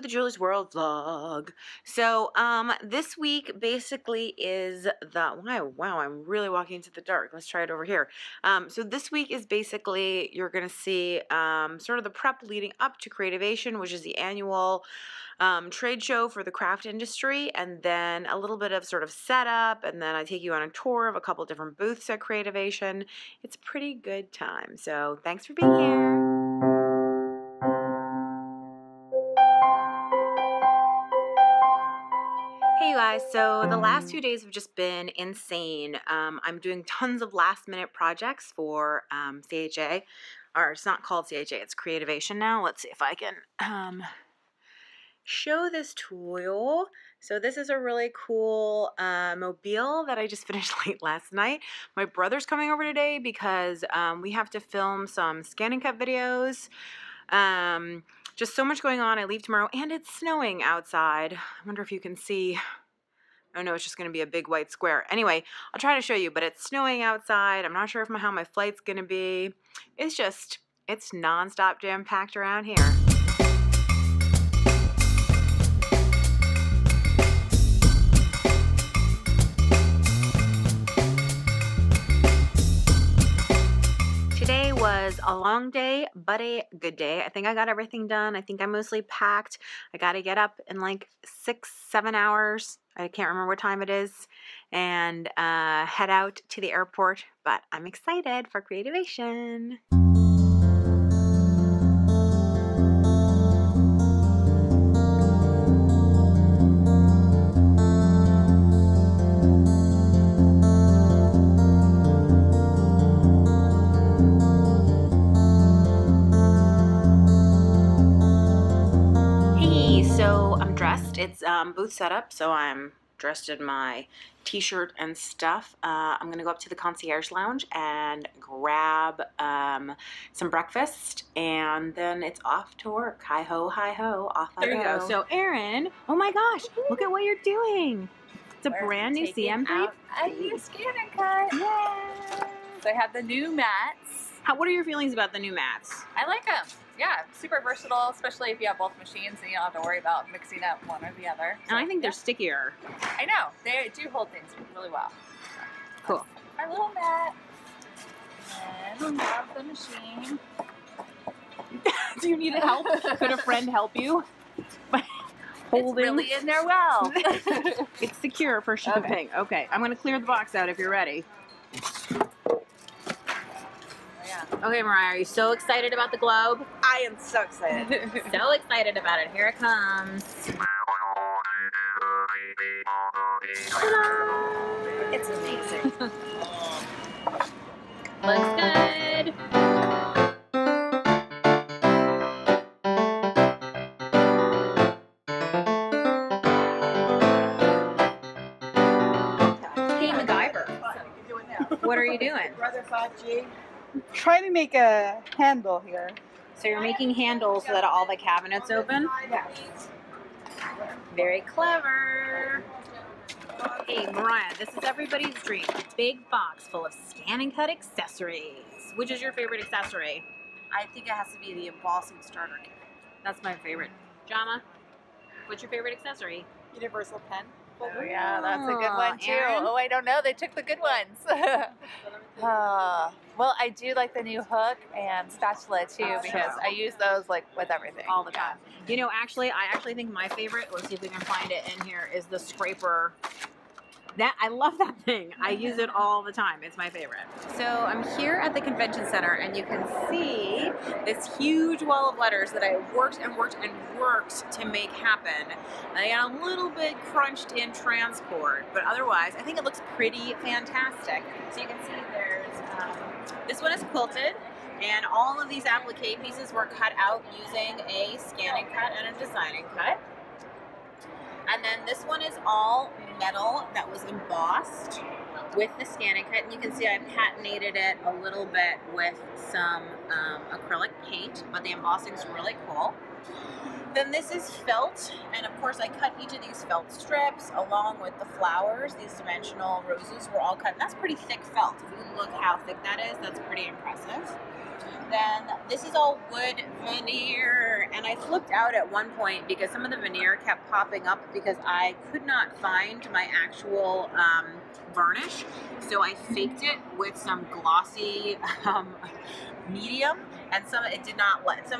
the Julie's World vlog. So, this week basically is the, wow, I'm really walking into the dark. Let's try it over here. So this week is basically, you're going to see, sort of the prep leading up to Creativation, which is the annual, trade show for the craft industry, and then a little bit of sort of setup, and then I take you on a tour of a couple different booths at Creativation. It's a pretty good time. So thanks for being here. Hey you guys, so the last 2 days have just been insane. I'm doing tons of last minute projects for CHA, or it's not called CHA, it's Creativation now. Let's see if I can show this tool. So this is a really cool mobile that I just finished late last night. My brother's coming over today because we have to film some scan and cut videos. Just so much going on. I leave tomorrow and it's snowing outside. I wonder if you can see. Oh no, it's just going to be a big white square. Anyway, I'll try to show you, but it's snowing outside. I'm not sure how my flight's going to be. It's nonstop jam-packed around here. Today was a long day, but a good day. I think I got everything done. I think I'm mostly packed. I got to get up in like 6-7 hours. I can't remember what time it is, and head out to the airport, but I'm excited for Creativation. So I'm dressed. It's booth setup, so I'm dressed in my t-shirt and stuff. I'm gonna go up to the concierge lounge and grab some breakfast, and then it's off to work. Hi ho, off I go. There you go. So Erin, oh my gosh, look at what you're doing. It's a brand new CM brief. A new scan and cut. Yeah. So I have the new mats. What are your feelings about the new mats? I like them. Yeah, super versatile, especially if you have both machines and you don't have to worry about mixing up one or the other. So, and I think they're stickier. I know. They do hold things really well. Cool. Our little mat. And grab the machine. Do you need help? Could a friend help you? Holding. It's really in there well. It's secure for shipping. Okay, I'm going to clear the box out if you're ready. Okay, Mariah, are you so excited about the globe? I am so excited. So excited about it. Here it comes. It's amazing. Looks good. Hey, MacGyver. What are you doing? Brother 5G. Trying to make a handle here. So you're making handles so that all the cabinets open? Yes. Very clever. Hey, Mariah, this is everybody's dream. A big box full of scan and cut accessories. Which is your favorite accessory? I think it has to be the embossing starter kit. That's my favorite. Jama, what's your favorite accessory? Universal pen. Oh yeah, that's a good one too. Erin? Oh, I don't know. They took the good ones. Well, I do like the new hook and spatula too because I use those like with everything. All the time. You know, I actually think my favorite, let's see if we can find it in here, is the scraper. I love that thing. I use it all the time. It's my favorite. So I'm here at the convention center, and you can see this huge wall of letters that I worked to make happen. I got a little bit crunched in transport, but otherwise I think it looks pretty fantastic. So you can see there's, this one is quilted, and all of these applique pieces were cut out using a scan and cut and a design and cut. And then this one is all metal that was embossed with the scan and cut. And you can see I patinated it a little bit with some acrylic paint, but the embossing is really cool. Then this is felt, and of course I cut each of these felt strips along with the flowers. These dimensional roses were all cut. And that's pretty thick felt. If you look how thick that is, that's pretty impressive. Then this is all wood veneer, and I flipped out at one point because some of the veneer kept popping up because I could not find my actual varnish, so I faked it with some glossy medium, and some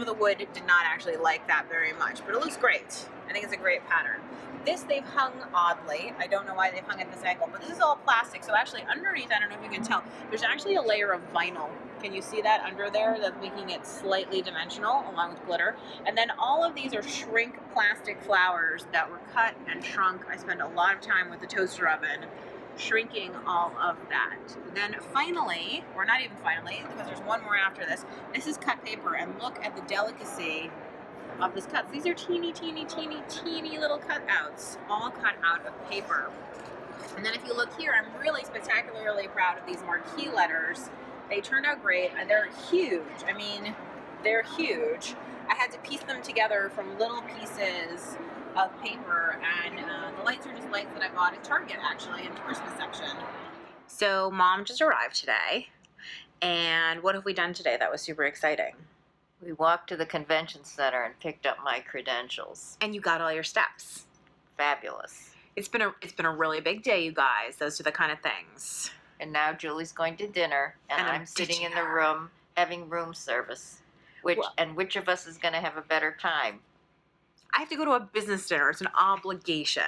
of the wood did not actually like that very much, but it looks great. I think it's a great pattern. This they've hung oddly. I don't know why they've hung at this angle, but this is all plastic, so actually underneath, I don't know if you can tell, there's actually a layer of vinyl. Can you see that under there? That's making it slightly dimensional along with glitter. And then all of these are shrink plastic flowers that were cut and shrunk. I spent a lot of time with the toaster oven shrinking all of that. Then finally, or not even finally, because there's one more after this, this is cut paper, and look at the delicacy of this cut. These are teeny, teeny, teeny, teeny little cutouts, all cut out of paper. And then if you look here, I'm really spectacularly proud of these marquee letters. They turned out great. They're huge. I mean, they're huge. I had to piece them together from little pieces of paper, and the lights are just lights that I bought at Target, actually, in the Christmas section. So Mom just arrived today, and what have we done today that was super exciting? We walked to the convention center and picked up my credentials. And you got all your steps. Fabulous. It's been a really big day, you guys. Those are the kind of things. And now Julie's going to dinner, and I'm sitting in the room having room service. Which of us is going to have a better time? I have to go to a business dinner. It's an obligation.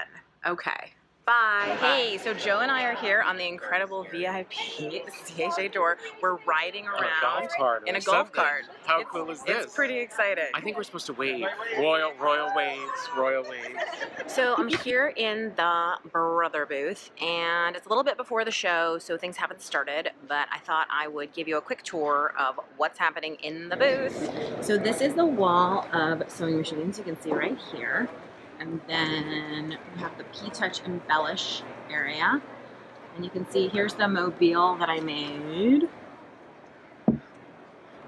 Okay. Bye. Hey, so Joe and I are here on the incredible VIP CHA tour. We're riding around in a golf cart. How cool is this? It's pretty exciting. I think we're supposed to wave. Royal waves. So I'm here in the brother booth, and it's a little bit before the show, so things haven't started, but I thought I would give you a quick tour of what's happening in the booth. So this is the wall of sewing machines you can see right here. And then we have the P-Touch Embellish area. And you can see here's the mobile that I made. And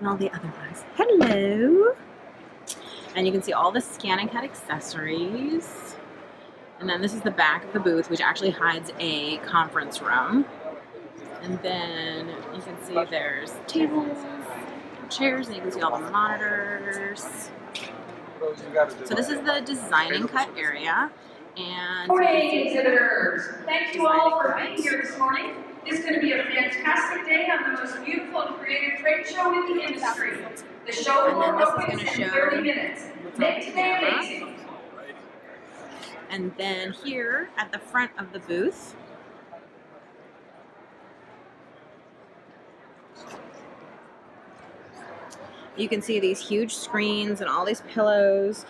all the other ones. Hello! And you can see all the scan and cut accessories. And then this is the back of the booth, which actually hides a conference room. And then you can see there's tables, chairs, and you can see all the monitors. So this is the design and cut area, and Hooray, exhibitors! Thank you all for being here this morning. It's going to be a fantastic day on the most beautiful and creative trade show in the industry. The show will open in 30 minutes. Make today amazing. And then here at the front of the booth, you can see these huge screens and all these pillows.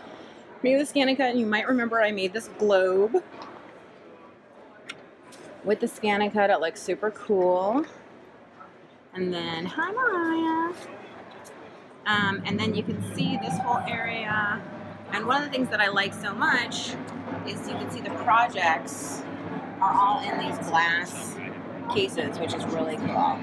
Made with Scan and Cut, and you might remember I made this globe with the Scan and Cut. It looks super cool. And then, hi Mariah. And then you can see this whole area. And one of the things that I like so much is you can see the projects are all in these glass cases, which is really cool.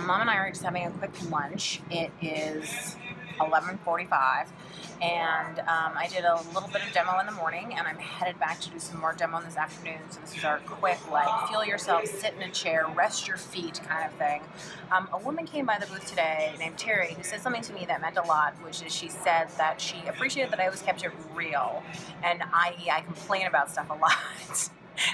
Mom and I are just having a quick lunch. It is 11:45, and I did a little bit of demo in the morning, and I'm headed back to do some more demo this afternoon. So this is our quick, like, feel yourself, sit in a chair, rest your feet kind of thing. A woman came by the booth today named Terry who said something to me that meant a lot, which is she said that she appreciated that I always kept it real, and i.e. I complain about stuff a lot.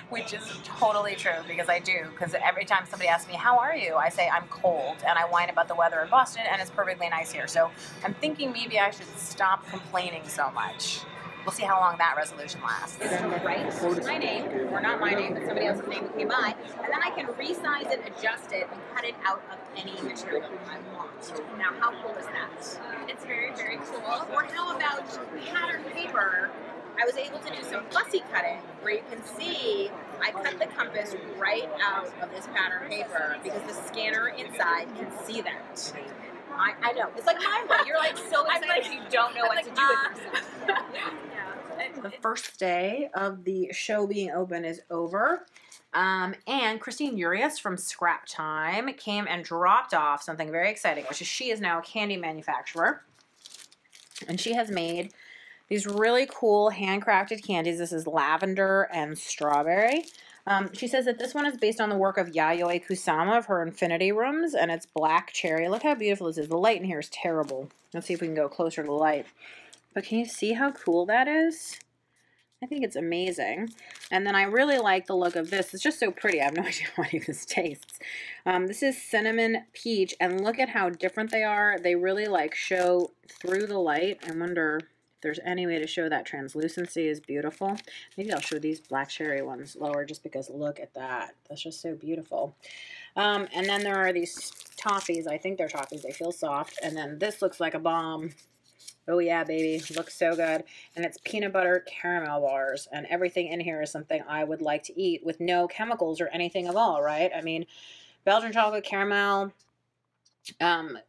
Which is totally true, because I do. Because every time somebody asks me, how are you? I say, I'm cold, and I whine about the weather in Boston, and it's perfectly nice here. So I'm thinking maybe I should stop complaining so much. We'll see how long that resolution lasts. Is to write my name, or not my name, but somebody else's name who came by, and then I can resize it, adjust it, and cut it out of any material I want. Now, how cool is that? It's very, very cool. Or how about pattern paper? I was able to do some fussy cutting, where you can see I cut the compass right out of this pattern paper because the scanner inside can see that. I know. It's like my one. You're like so excited you don't know what to do with yourself. The first day of the show being open is over. And Christine Urias from Scrap Time came and dropped off something very exciting, which is she is now a candy manufacturer. And she has made these really cool handcrafted candies. This is lavender and strawberry. She says that this one is based on the work of Yayoi Kusama of her Infinity Rooms, and it's black cherry. Look how beautiful this is. The light in here is terrible. Let's see if we can go closer to the light. But can you see how cool that is? I think it's amazing. And then I really like the look of this. It's just so pretty. I have no idea how any of this tastes. This is cinnamon peach, and look at how different they are. They really like show through the light. I wonder if there's any way to show that translucency is beautiful. Maybe I'll show these black cherry ones lower just because look at that. That's just so beautiful. And then there are these toffees. I think they're toffees. They feel soft. And then this looks like a bomb. Oh yeah, baby. Looks so good. And it's peanut butter caramel bars. And everything in here is something I would like to eat with no chemicals or anything at all, right? I mean, Belgian chocolate caramel,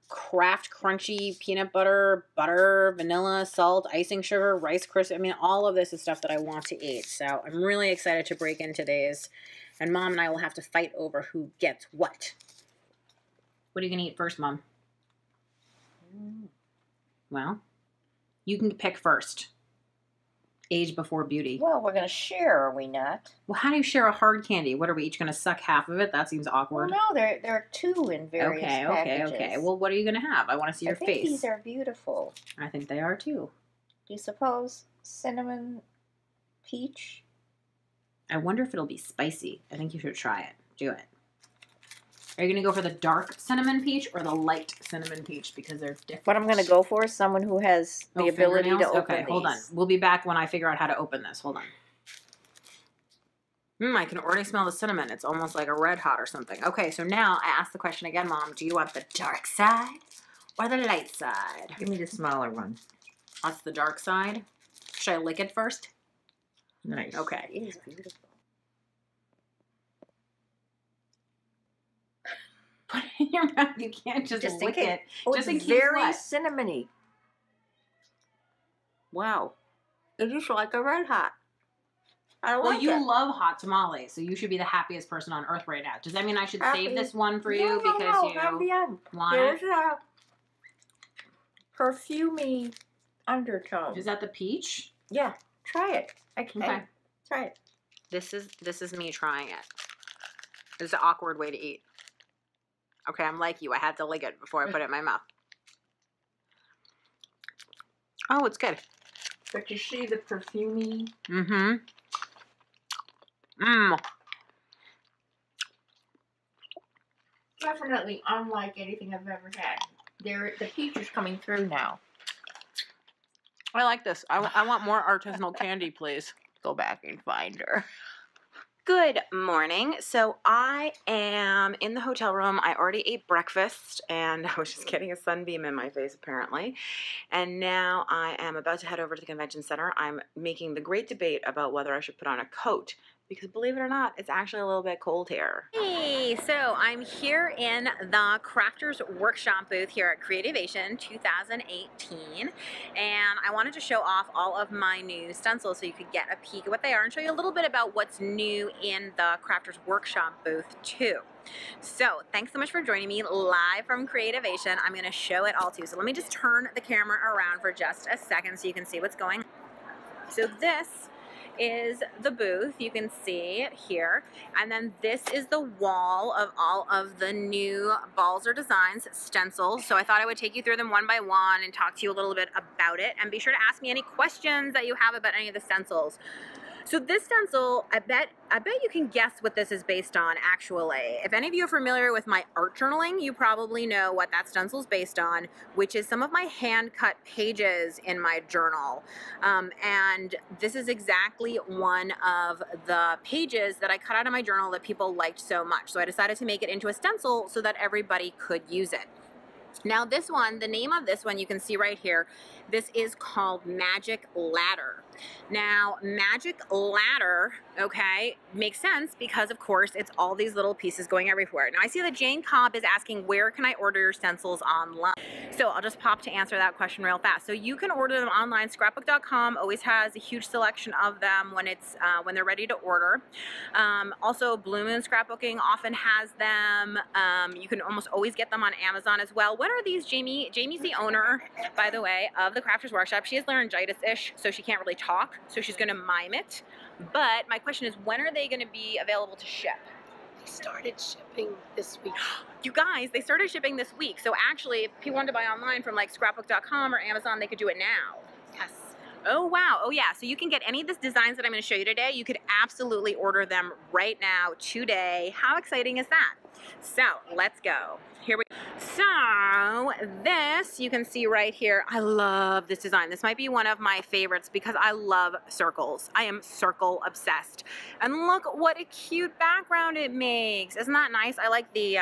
Kraft crunchy peanut butter, butter, vanilla, salt, icing sugar, Rice Krispies. I mean, all of this is stuff that I want to eat. So I'm really excited to break into these. And Mom and I will have to fight over who gets what. What are you going to eat first, Mom? Well, you can pick first. Age before beauty. Well, we're going to share, are we not? Well, how do you share a hard candy? What are we each going to suck half of it? That seems awkward. Well, no, there are two in various packages. Okay. Well, what are you going to have? I want to see your I think face. These are beautiful. I think they are too. Do you suppose cinnamon peach? I wonder if it'll be spicy. I think you should try it. Do it. Are you going to go for the dark cinnamon peach or the light cinnamon peach? Because they're different. What I'm going to go for is someone who has the ability to open Okay, hold on. We'll be back when I figure out how to open this. Hold on. I can already smell the cinnamon. It's almost like a red hot or something. Okay, so now I ask the question again, Mom. Do you want the dark side or the light side? Give me the smaller one. That's the dark side. Should I lick it first? Nice. Okay. It is beautiful. Put it in your mouth. You can't just lick it. Oh, Just in it's case very what? cinnamony. Wow. It is like a red hot. I Well, like you it. love hot tamales, so you should be the happiest person on earth right now. Does that mean I should Happy. save this one for you No, because you want There's it? a perfumey undertone. Is that the peach? Yeah, try it. Okay. Try it. This is me trying it. This is an awkward way to eat. Okay, I'm like you. I had to lick it before I put it in my mouth. Oh, it's good. But you see the perfumey? Mm-hmm. Mmm. Definitely unlike anything I've ever had. The peach is coming through now. I like this. I want more artisanal candy, please. Go back and find her. Good morning. So I am in the hotel room. I already ate breakfast and I was just getting a sunbeam in my face apparently. And now I am about to head over to the convention center. I'm making the great debate about whether I should put on a coat because believe it or not, it's actually a little bit cold here. Hey, so I'm here in the Crafters Workshop booth here at Creativation 2018, and I wanted to show off all of my new stencils so you could get a peek at what they are and show you a little bit about what's new in the Crafters Workshop booth too. So thanks so much for joining me live from Creativation. I'm going to show it all to you. So let me just turn the camera around for just a second so you can see what's going on. So this is the booth, you can see it here, and then this is the wall of all of the new Balzer Designs stencils. So I thought I would take you through them one by one and talk to you a little bit about it, and be sure to ask me any questions that you have about any of the stencils. So this stencil, I bet you can guess what this is based on actually. If any of you are familiar with my art journaling, you probably know what that stencil is based on, which is some of my hand cut pages in my journal. And this is exactly one of the pages that I cut out of my journal that people liked so much. So I decided to make it into a stencil so that everybody could use it. Now this one, the name of this one you can see right here, this is called Magic Ladder. Now Magic Ladder Okay, makes sense because of course it's all these little pieces going everywhere. Now I see that Jane Cobb is asking, where can I order your stencils online? So I'll just pop to answer that question real fast. So you can order them online. Scrapbook.com always has a huge selection of them when it's when they're ready to order. Also, Blue Moon Scrapbooking often has them. You can almost always get them on Amazon as well. When are these? Jamie's the owner, by the way, of the Crafters Workshop. She has laryngitis-ish, so she can't really talk. So she's going to mime it. But my question is, when are they going to be available to ship? They started shipping this week. You guys, they started shipping this week. So actually, if people wanted to buy online from like scrapbook.com or Amazon, they could do it now. Yes. Oh, wow. Oh, yeah. So you can get any of the designs that I'm going to show you today. You could absolutely order them right now, today. How exciting is that? So let's go. Here we go. So this, you can see right here, I love this design. This might be one of my favorites because I love circles. I am circle obsessed. And look what a cute background it makes. Isn't that nice? I like the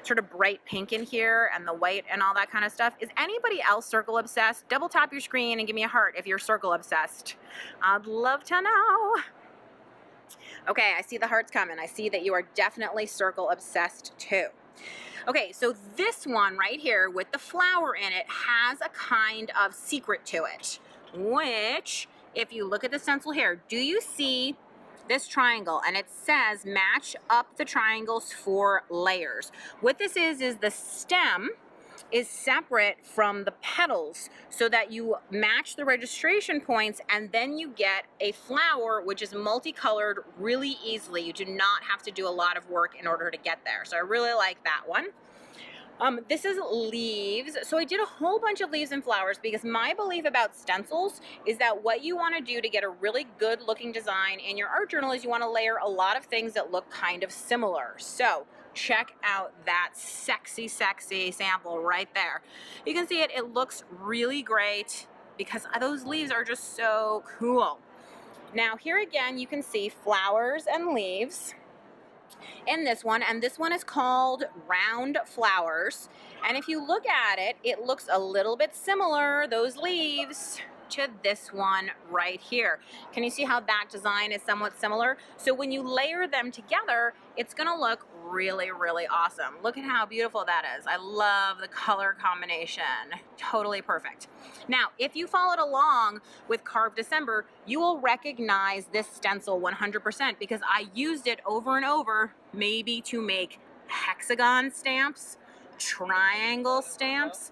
sort of bright pink in here and the white and all that kind of stuff. Is anybody else circle obsessed? Double tap your screen and give me a heart if you're circle obsessed. I'd love to know. Okay, I see the hearts coming. I see that you are definitely circle obsessed too. Okay, so this one right here with the flower in it has a kind of secret to it, which, if you look at the stencil here, do you see this triangle? And it says match up the triangles for layers. What this is the stem is separate from the petals so that you match the registration points, and then you get a flower which is multicolored really easily. You do not have to do a lot of work in order to get there. So I really like that one. This is leaves. So I did a whole bunch of leaves and flowers because my belief about stencils is that what you want to do to get a really good looking design in your art journal is you want to layer a lot of things that look kind of similar. So check out that sexy, sexy sample right there. You can see it, it looks really great because those leaves are just so cool. Now here again, you can see flowers and leaves in this one, and this one is called Round Flowers. And if you look at it, it looks a little bit similar, those leaves, to this one right here. Can you see how that design is somewhat similar? So when you layer them together, it's gonna look really, really awesome. Look at how beautiful that is. I love the color combination. Totally perfect. Now, if you followed along with Carve December, you will recognize this stencil 100% because I used it over and over, maybe to make hexagon stamps, triangle stamps,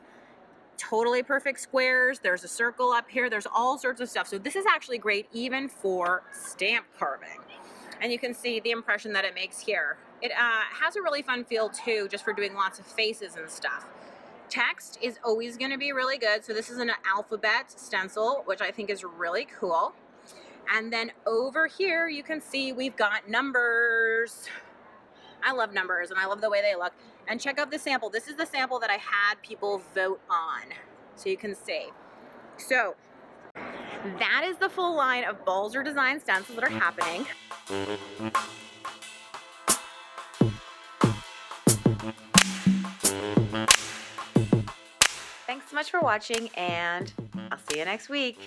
totally perfect squares. There's a circle up here. There's all sorts of stuff. So this is actually great even for stamp carving. And you can see the impression that it makes here. It has a really fun feel too, just for doing lots of faces and stuff. Text is always going to be really good. So this is an alphabet stencil, which I think is really cool. And then over here, you can see we've got numbers. I love numbers and I love the way they look. And check out the sample. This is the sample that I had people vote on. So you can see. So that is the full line of Balzer Designs stencils that are happening. Thanks so much for watching, and I'll see you next week.